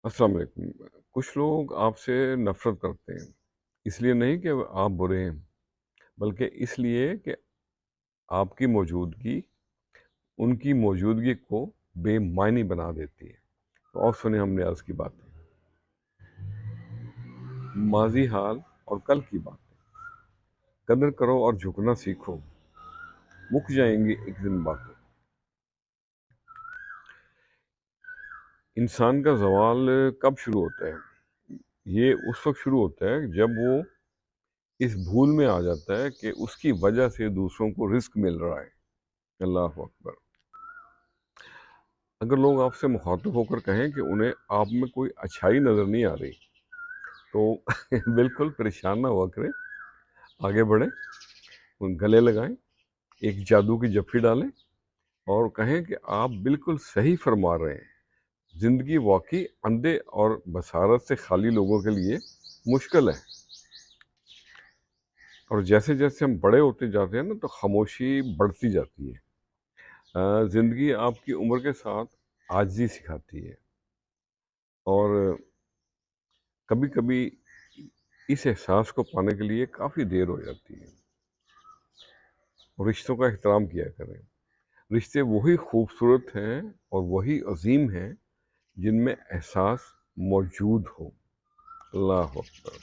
السلام علیکم۔ کچھ لوگ آپ سے نفرت کرتے ہیں، اس لیے نہیں کہ آپ برے ہیں، بلکہ اس لیے کہ آپ کی موجودگی ان کی موجودگی کو بے معنی بنا دیتی ہے۔ تو اور سنیں ہم نیاز کی باتیں، ماضی حال اور کل کی باتیں، قدر کرو اور جھکنا سیکھو، مک جائیں گی ایک دن باتیں۔ انسان کا زوال کب شروع ہوتا ہے؟ یہ اس وقت شروع ہوتا ہے جب وہ اس بھول میں آ جاتا ہے کہ اس کی وجہ سے دوسروں کو رزق مل رہا ہے۔ اللہ اکبر۔ اگر لوگ آپ سے مخاطب ہو کر کہیں کہ انہیں آپ میں کوئی اچھائی نظر نہیں آ رہی، تو بالکل پریشان نہ ہوا کریں، آگے بڑھیں، ان گلے لگائیں، ایک جادو کی جپھی ڈالیں اور کہیں کہ آپ بالکل صحیح فرما رہے ہیں، زندگی واقعی اندھے اور بصارت سے خالی لوگوں کے لیے مشکل ہے۔ اور جیسے جیسے ہم بڑے ہوتے جاتے ہیں نا تو خاموشی بڑھتی جاتی ہے۔ زندگی آپ کی عمر کے ساتھ عاجزی سکھاتی ہے، اور کبھی کبھی اس احساس کو پانے کے لیے کافی دیر ہو جاتی ہے۔ رشتوں کا احترام کیا کریں۔ رشتے وہی خوبصورت ہیں اور وہی عظیم ہیں جن میں احساس موجود ہو۔ اللہ اکبر۔